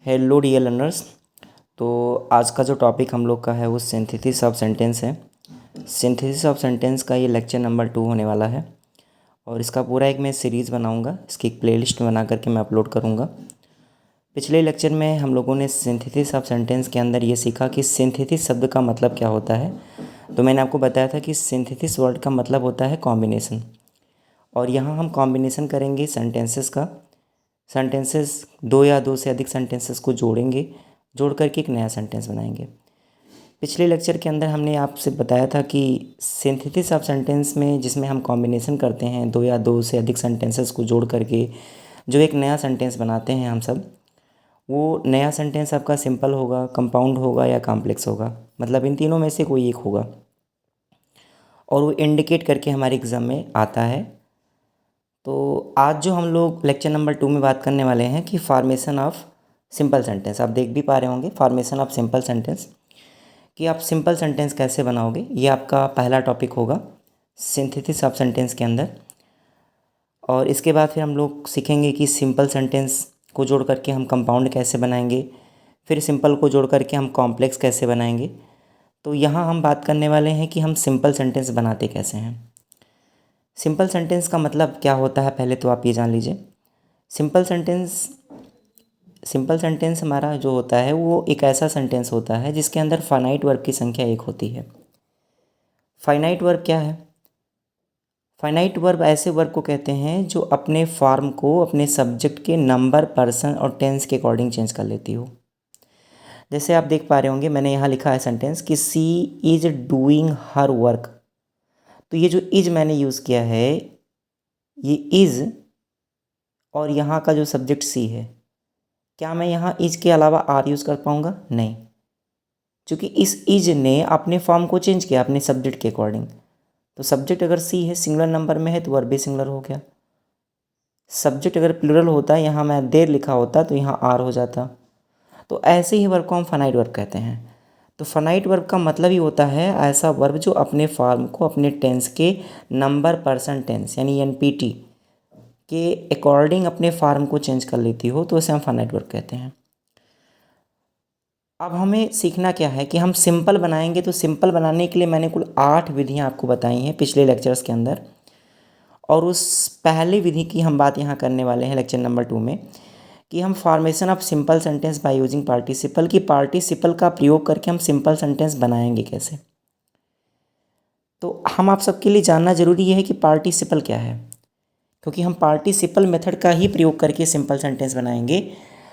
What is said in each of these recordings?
Hello dear learners. तो आज का जो टॉपिक हम लोग का है वो सिंथेसिस ऑफ सेंटेंस है। सिंथेसिस ऑफ सेंटेंस का ये लेक्चर नंबर 2 होने वाला है और इसका पूरा एक मैं सीरीज़ बनाऊंगा। इसकी एक प्लेलिस्ट बना करके मैं अपलोड करूंगा। पिछले लेक्चर में हम लोगों ने सिंथेसिस ऑफ सेंटेंस के अंदर ये सीखा कि सिंथेसिस शब्द का मतलब क्या होता है। तो मैंने आपको बताया था कि सिंथेसिस वर्ड का मतलब होता है कॉम्बिनेशन, और यहाँ हम कॉम्बिनेशन करेंगे सेंटेंसेस का। सेंटेंसेस दो या दो से अधिक सेंटेंसेस को जोड़ करके एक नया सेंटेंस बनाएंगे। पिछले लेक्चर के अंदर हमने आपसे बताया था कि सिंथेसिस ऑफ सेंटेंस में जिसमें हम कॉम्बिनेशन करते हैं दो या दो से अधिक सेंटेंसेस को जोड़ करके जो एक नया सेंटेंस बनाते हैं हम सब, वो नया सेंटेंस आपका सिंपल होगा, कंपाउंड होगा या कॉम्प्लेक्स होगा। मतलब इन तीनों में से कोई एक होगा और वो इंडिकेट करके हमारे एग्ज़ाम में आता है। तो आज जो हम लोग लेक्चर नंबर 2 में बात करने वाले हैं कि फॉर्मेशन ऑफ सिंपल सेंटेंस। आप देख भी पा रहे होंगे फॉर्मेशन ऑफ सिंपल सेंटेंस, कि आप सिंपल सेंटेंस कैसे बनाओगे। ये आपका पहला टॉपिक होगा सिंथेसिस ऑफ सेंटेंस के अंदर। और इसके बाद फिर हम लोग सीखेंगे कि सिंपल सेंटेंस को जोड़ करके हम कंपाउंड कैसे बनाएंगे, फिर सिंपल को जोड़ करके हम कॉम्प्लेक्स कैसे बनाएंगे। तो यहाँ हम बात करने वाले हैं कि हम सिंपल सेंटेंस बनाते कैसे हैं। सिंपल सेंटेंस का मतलब क्या होता है पहले तो आप ये जान लीजिए। सिंपल सेंटेंस हमारा जो होता है वो एक ऐसा सेंटेंस होता है जिसके अंदर फाइनाइट वर्ब की संख्या एक होती है। फाइनाइट वर्ब क्या है? फाइनाइट वर्ब ऐसे वर्ब को कहते हैं जो अपने फॉर्म को अपने सब्जेक्ट के नंबर, पर्सन और टेंस के अकॉर्डिंग चेंज कर लेती हो। जैसे आप देख पा रहे होंगे मैंने यहाँ लिखा है सेंटेंस कि सी इज़ डूइंग हर वर्क। तो ये जो इज मैंने यूज़ किया है, ये इज़ और यहाँ का जो सब्जेक्ट सी है, क्या मैं यहाँ इज के अलावा आर यूज़ कर पाऊँगा? नहीं, क्योंकि इस इज ने अपने फॉर्म को चेंज किया अपने सब्जेक्ट के अकॉर्डिंग। तो सब्जेक्ट अगर सी है, सिंगुलर नंबर में है, तो वर्ब भी सिंगुलर हो गया। सब्जेक्ट अगर प्लूरल होता है, यहाँ मैं देर लिखा होता तो यहाँ आर हो जाता। तो ऐसे ही वर्ब को हम फाइनाइट वर्ब कहते हैं। तो फाइनाइट वर्ब का मतलब ही होता है ऐसा वर्ब जो अपने फॉर्म को अपने टेंस के नंबर, पर्सन, टेंस यानी एनपीटी के अकॉर्डिंग अपने फॉर्म को चेंज कर लेती हो, तो उसे हम फाइनाइट वर्ब कहते हैं। अब हमें सीखना क्या है कि हम सिंपल बनाएंगे। तो सिंपल बनाने के लिए मैंने कुल 8 विधियां आपको बताई हैं पिछले लेक्चर्स के अंदर, और उस पहली विधि की हम बात यहाँ करने वाले हैं लेक्चर नंबर 2 में, कि हम formation of simple sentence by using participle, की पार्टिसिपल का प्रयोग करके हम सिंपल सेंटेंस बनाएंगे कैसे। तो हम आप सबके लिए जानना जरूरी है कि पार्टिसिपल क्या है, क्योंकि हम पार्टिसिपल मेथड का ही प्रयोग करके सिंपल सेंटेंस बनाएंगे।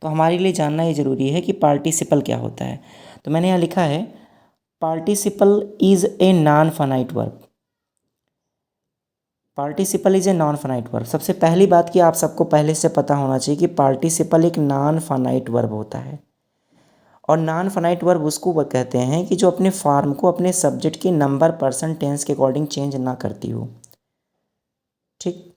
तो हमारे लिए जानना ये ज़रूरी है कि पार्टिसिपल क्या होता है। तो मैंने यहाँ लिखा है participle is a non finite verb. Participle is a non finite verb. सबसे पहली बात कि आप सबको पहले से पता होना चाहिए कि पार्टिसिपल एक नॉन फाइनाइट वर्ब होता है। और नॉन फाइनाइट वर्ब उसको वो कहते हैं कि जो अपने फॉर्म को अपने सब्जेक्ट के नंबर, पर्सन, टेंस के अकॉर्डिंग चेंज ना करती हो। ठीक,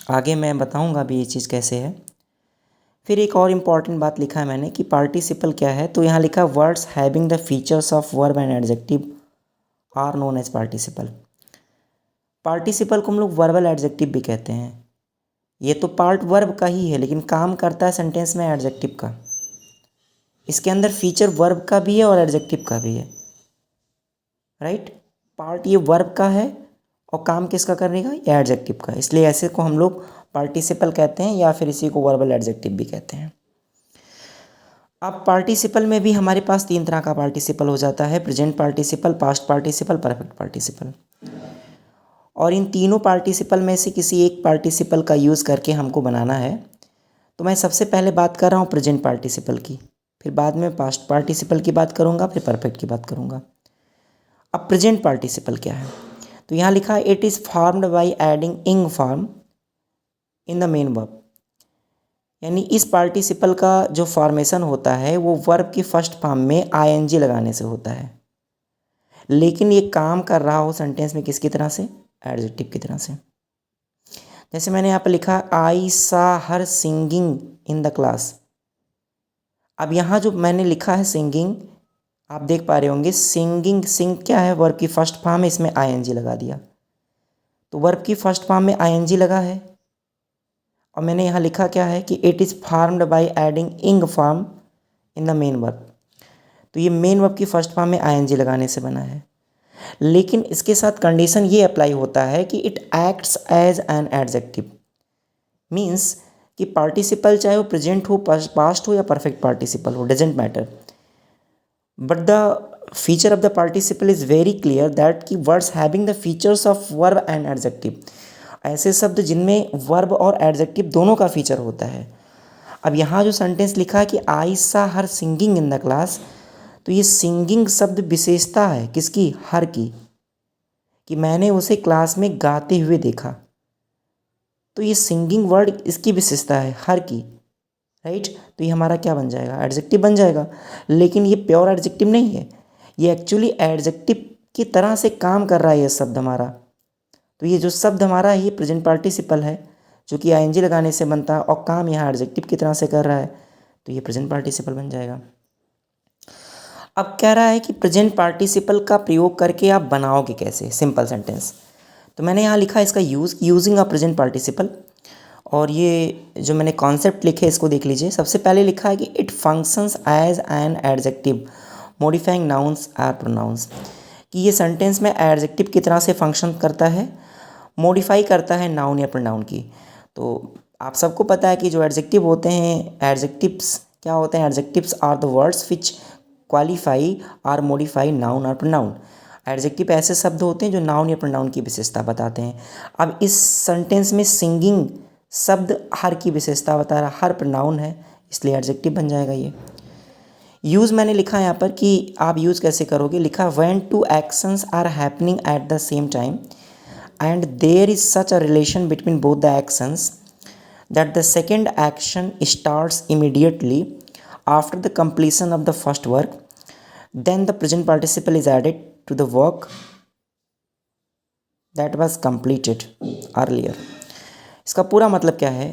आगे मैं बताऊंगा अभी ये चीज़ कैसे है। फिर एक और इम्पॉर्टेंट बात लिखा है मैंने कि पार्टिसिपल क्या है। तो यहाँ लिखा words having the features of verb and adjective are known as participle. Participle को हम लोग वर्बल एडजेक्टिव भी कहते हैं। ये तो पार्ट वर्ब का ही है, लेकिन काम करता है सेंटेंस में एडजेक्टिव का। इसके अंदर फीचर वर्ब का भी है और एडजेक्टिव का भी है। राइट, पार्ट ये वर्ब का है और काम किसका करेगा? ये एडजेक्टिव का। इसलिए ऐसे को हम लोग पार्टिसिपल कहते हैं या फिर इसी को वर्बल एडजेक्टिव भी कहते हैं। अब पार्टिसिपल में भी हमारे पास 3 तरह का पार्टिसिपल हो जाता है: present participle, past participle, perfect participle. और इन तीनों पार्टिसिपल में से किसी एक पार्टिसिपल का यूज़ करके हमको बनाना है। तो मैं सबसे पहले बात कर रहा हूँ प्रेजेंट पार्टिसिपल की, फिर बाद में पास्ट पार्टिसिपल की बात करूँगा, फिर परफेक्ट की बात करूँगा। अब प्रेजेंट पार्टिसिपल क्या है? तो यहाँ लिखा है it is formed by adding ing form in the main verb. यानी इस पार्टिसिपल का जो फॉर्मेशन होता है वो वर्ब की फर्स्ट फॉर्म में आईएनजी लगाने से होता है, लेकिन ये काम कर रहा हो सेंटेंस में किसकी तरह से? एडजेक्टिव की तरह से। जैसे मैंने यहाँ पर लिखा आई सा हर सिंगिंग इन द क्लास। अब यहाँ जो मैंने लिखा है सिंगिंग, आप देख पा रहे होंगे सिंगिंग, सिंग क्या है? वर्ब की फर्स्ट फॉर्म है, इसमें आईएनजी लगा दिया। तो वर्ब की फर्स्ट फॉर्म में आईएनजी लगा है, और मैंने यहाँ लिखा क्या है कि it is formed by adding ing form in the main verb. तो ये मेन वर्ब की फर्स्ट फॉर्म में आईएनजी लगाने से बना है, लेकिन इसके साथ कंडीशन ये अप्लाई होता है कि it acts as an adjective. Means कि पार्टिसिपल चाहे वो प्रेजेंट हो, पास्ट हो या परफेक्ट पार्टिसिपल हो, doesn't matter, but the feature of the participle is very clear that कि words having the features of verb and adjective, ऐसे शब्द जिनमें वर्ब और एडजेक्टिव दोनों का फीचर होता है। अब यहाँ जो सेंटेंस लिखा है कि आई सा हर सिंगिंग इन द क्लास, तो ये सिंगिंग शब्द विशेषता है किसकी? हर की, कि मैंने उसे क्लास में गाते हुए देखा। तो ये सिंगिंग वर्ड इसकी विशेषता है, हर की, राइट। तो ये हमारा क्या बन जाएगा? एडजेक्टिव बन जाएगा। लेकिन ये प्योर एडजेक्टिव नहीं है, ये एक्चुअली एडजेक्टिव की तरह से काम कर रहा है ये शब्द हमारा। तो ये जो शब्द हमारा है ये प्रेजेंट पार्टिसिपल है, जो कि आईएनजी लगाने से बनता है और काम यहाँ एडजेक्टिव की तरह से कर रहा है, तो ये प्रेजेंट पार्टिसिपल बन जाएगा। अब कह रहा है कि प्रेजेंट पार्टिसिपल का प्रयोग करके आप बनाओगे कैसे सिंपल सेंटेंस। तो मैंने यहाँ लिखा है इसका यूजिंग अ प्रेजेंट पार्टिसिपल, और ये जो मैंने कॉन्सेप्ट लिखे इसको देख लीजिए। सबसे पहले लिखा है कि it functions as an adjective modifying nouns or pronouns, कि ये सेंटेंस में एडजेक्टिव की तरह से फंक्शन करता है, मॉडिफाई करता है नाउन या प्रोनाउन की। तो आप सबको पता है कि जो एडजेक्टिव होते हैं, एडजेक्टिव्स क्या होते हैं? Adjectives are the words which qualify or modify noun और प्रोनाउन। एडजेक्टिव ऐसे शब्द होते हैं जो नाउन या प्रोनाउन की विशेषता बताते हैं। अब इस सेंटेंस में सिंगिंग शब्द हर की विशेषता बता रहा, हर प्रोनाउन है, इसलिए एडजेक्टिव बन जाएगा ये। यूज़ मैंने लिखा है यहाँ पर कि आप यूज़ कैसे करोगे। लिखा when two actions are happening at the same time and there is such a relation between both the actions that the second action starts immediately after the completion of the first work, then the present participle is added to the work that was completed earlier। इसका पूरा मतलब क्या है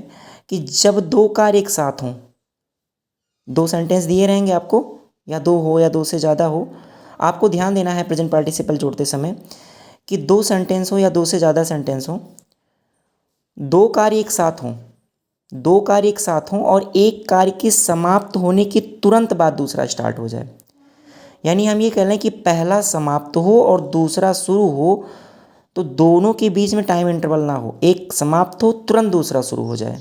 कि जब दो कार्य एक साथ हों, दो सेंटेंस दिए रहेंगे आपको, या दो हो या दो से ज़्यादा हो, आपको ध्यान देना है प्रेजेंट पार्टिसिपल जोड़ते समय कि दो सेंटेंस हो या दो से ज़्यादा सेंटेंस हो, दो कार्य एक साथ हों, दो कार्य एक साथ हों और एक कार्य के समाप्त होने के तुरंत बाद दूसरा स्टार्ट हो जाए। यानी हम ये कह लें कि पहला समाप्त हो और दूसरा शुरू हो, तो दोनों के बीच में टाइम इंटरवल ना हो, एक समाप्त हो तुरंत दूसरा शुरू हो जाए।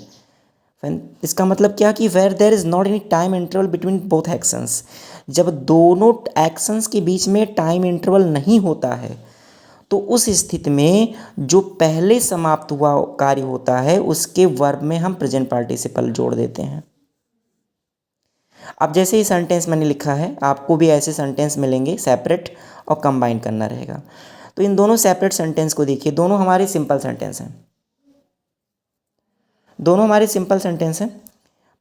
इसका मतलब क्या कि where there is not any time interval between both actions, जब दोनों एक्शंस के बीच में टाइम इंटरवल नहीं होता है, तो उस स्थिति में जो पहले समाप्त हुआ कार्य होता है उसके वर्ब में हम प्रेजेंट पार्टिसिपल जोड़ देते हैं। अब जैसे ही सेंटेंस मैंने लिखा है, आपको भी ऐसे सेंटेंस मिलेंगे, सेपरेट और कंबाइन करना रहेगा। तो इन दोनों सेपरेट सेंटेंस को देखिए, दोनों हमारे सिंपल सेंटेंस हैं, दोनों हमारे सिंपल सेंटेंस हैं।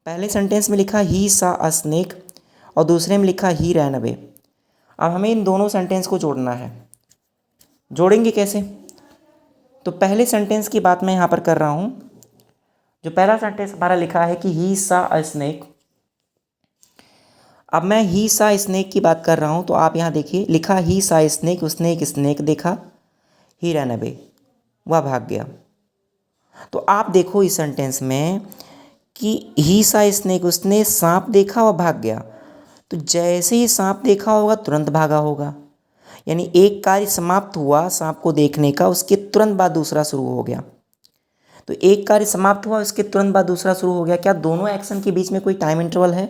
पहले सेंटेंस में लिखा ही सा अ स्नेक और दूसरे में लिखा ही रैन अवे। अब हमें इन दोनों सेंटेंस को जोड़ना है। जोड़ेंगे कैसे? तो पहले सेंटेंस की बात मैं यहाँ पर कर रहा हूँ। जो पहला सेंटेंस हमारा लिखा है कि ही सा अ स्नेक, अब मैं ही सा स्नेक की बात कर रहा हूँ, तो आप यहाँ देखिए लिखा ही सा स्नेक, उसने एक स्नेक देखा, ही रैन अवे, वह भाग गया। तो आप देखो इस सेंटेंस में कि ही सा स्नेक, उसने सांप देखा और भाग गया। तो जैसे ही सांप देखा होगा तुरंत भागा होगा, यानी एक कार्य समाप्त हुआ सांप को देखने का, उसके तुरंत बाद दूसरा शुरू हो गया। तो एक कार्य समाप्त हुआ, उसके तुरंत बाद दूसरा शुरू हो गया। क्या दोनों एक्शन के बीच में कोई टाइम इंटरवल है?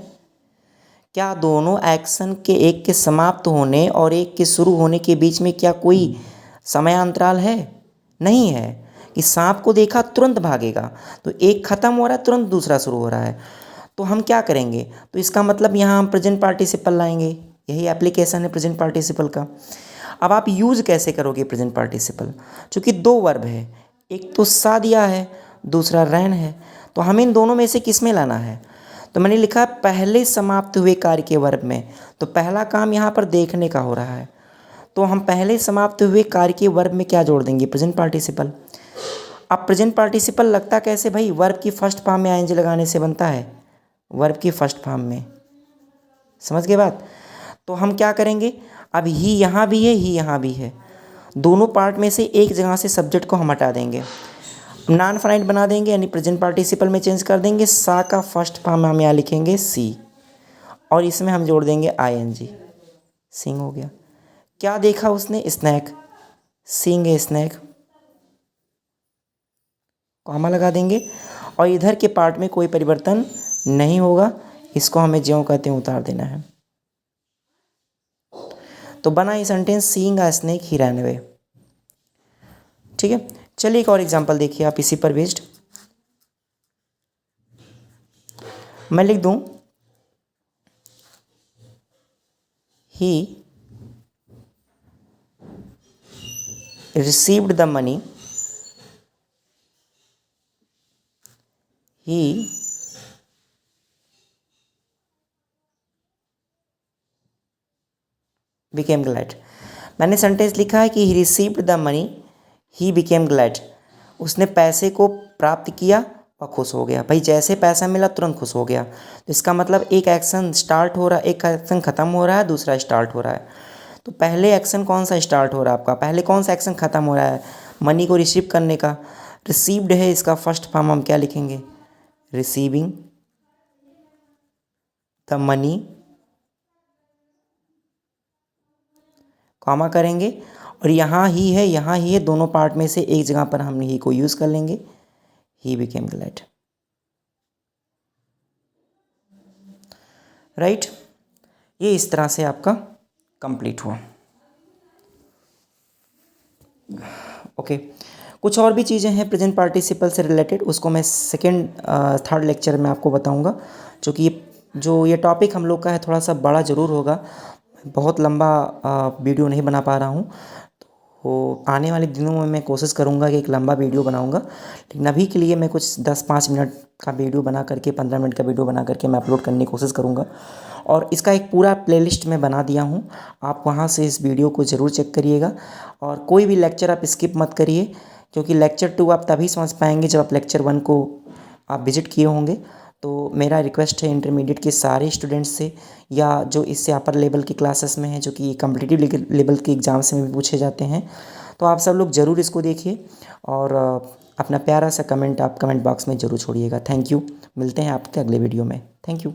क्या दोनों एक्शन के, एक के समाप्त होने और एक के शुरू होने के बीच में क्या कोई समयांतराल है? नहीं है कि सांप को देखा तुरंत भागेगा, तो एक खत्म हो रहा है तुरंत दूसरा शुरू हो रहा है। तो हम क्या करेंगे? तो इसका मतलब यहाँ हम प्रेजेंट पार्टिसिपल लाएंगे, यही एप्लीकेशन है प्रेजेंट पार्टिसिपल का। अब आप यूज़ कैसे करोगे प्रेजेंट पार्टिसिपल? चूँकि दो वर्ब है, एक तो सा दिया है, दूसरा रैन है, तो हमें इन दोनों में से किस में लाना है? तो मैंने लिखा पहले समाप्त हुए कार्य के वर्ब में। तो पहला काम यहाँ पर देखने का हो रहा है, तो हम पहले समाप्त हुए कार्य के वर्ब में क्या जोड़ देंगे? Present participle. अब प्रेजेंट पार्टिसिपल लगता कैसे भाई? वर्ब की फर्स्ट फॉर्म में आईएनजी लगाने से बनता है, वर्ब की फर्स्ट फॉर्म में। समझ गए बात? तो हम क्या करेंगे? अब ही यहाँ भी है, ही यहाँ भी है, दोनों पार्ट में से एक जगह से सब्जेक्ट को हम हटा देंगे। नॉन फाइनाइट बना देंगे यानी प्रेजेंट पार्टिसिपल में चेंज कर देंगे। सा का फर्स्ट फॉर्म हम यहाँ लिखेंगे सी और इसमें हम जोड़ देंगे ING, सिंग हो गया। क्या देखा उसने? Snake, seeing a snake, comma लगा देंगे और इधर के पार्ट में कोई परिवर्तन नहीं होगा, इसको हमें ज्यों कहते हैं उतार देना है। तो बना ये sentence seeing a snake he ran away. ठीक है, चलिए एक और एग्जांपल देखिए आप इसी पर बेस्ड। मैं लिख दूं ही received the money, he became glad। मैंने सेंटेंस लिखा है कि he received the money, he became glad। उसने पैसे को प्राप्त किया और खुश हो गया। भाई जैसे पैसा मिला तुरंत खुश हो गया, तो इसका मतलब एक एक्शन स्टार्ट हो रहा है, एक एक्शन ख़त्म हो रहा है, दूसरा स्टार्ट हो रहा है। तो पहले एक्शन कौन सा स्टार्ट हो रहा है आपका? पहले कौन सा एक्शन ख़त्म हो रहा है? मनी को रिसीव करने का। रिसीव्ड है, इसका फर्स्ट फॉर्म हम क्या लिखेंगे? रिसीविंग द मनी, कॉमा करेंगे और यहाँ ही है, यहाँ ही है, दोनों पार्ट में से एक जगह पर हम ही को यूज़ कर लेंगे। He became glad. राइट, ये इस तरह से आपका कंप्लीट हुआ। ओके, कुछ और भी चीज़ें हैं प्रेजेंट पार्टिसिपल से रिलेटेड, उसको मैं सेकेंड थर्ड लेक्चर में आपको बताऊंगा। क्योंकि जो ये टॉपिक हम लोग का है थोड़ा सा बड़ा ज़रूर होगा, बहुत लंबा वीडियो नहीं बना पा रहा हूँ। तो आने वाले दिनों में मैं कोशिश करूँगा कि एक लंबा वीडियो बनाऊँगा, लेकिन अभी के लिए मैं कुछ 10-5 मिनट का वीडियो बना करके, 15 मिनट का वीडियो बना करके मैं अपलोड करने की कोशिश करूँगा। और इसका एक पूरा प्लेलिस्ट मैं बना दिया हूँ, आप वहाँ से इस वीडियो को ज़रूर चेक करिएगा। और कोई भी लेक्चर आप स्किप मत करिए, क्योंकि लेक्चर 2 आप तभी समझ पाएंगे जब आप लेक्चर 1 को आप विजिट किए होंगे। तो मेरा रिक्वेस्ट है इंटरमीडिएट के सारे स्टूडेंट्स से, या जो इससे अपर लेवल की क्लासेस में हैं, जो कि कॉम्पिटिटिव लेवल के एग्ज़ाम्स में भी पूछे जाते हैं, तो आप सब लोग ज़रूर इसको देखिए और अपना प्यारा सा कमेंट आप कमेंट बॉक्स में ज़रूर छोड़िएगा। थैंक यू, मिलते हैं आपके अगले वीडियो में। Thank you.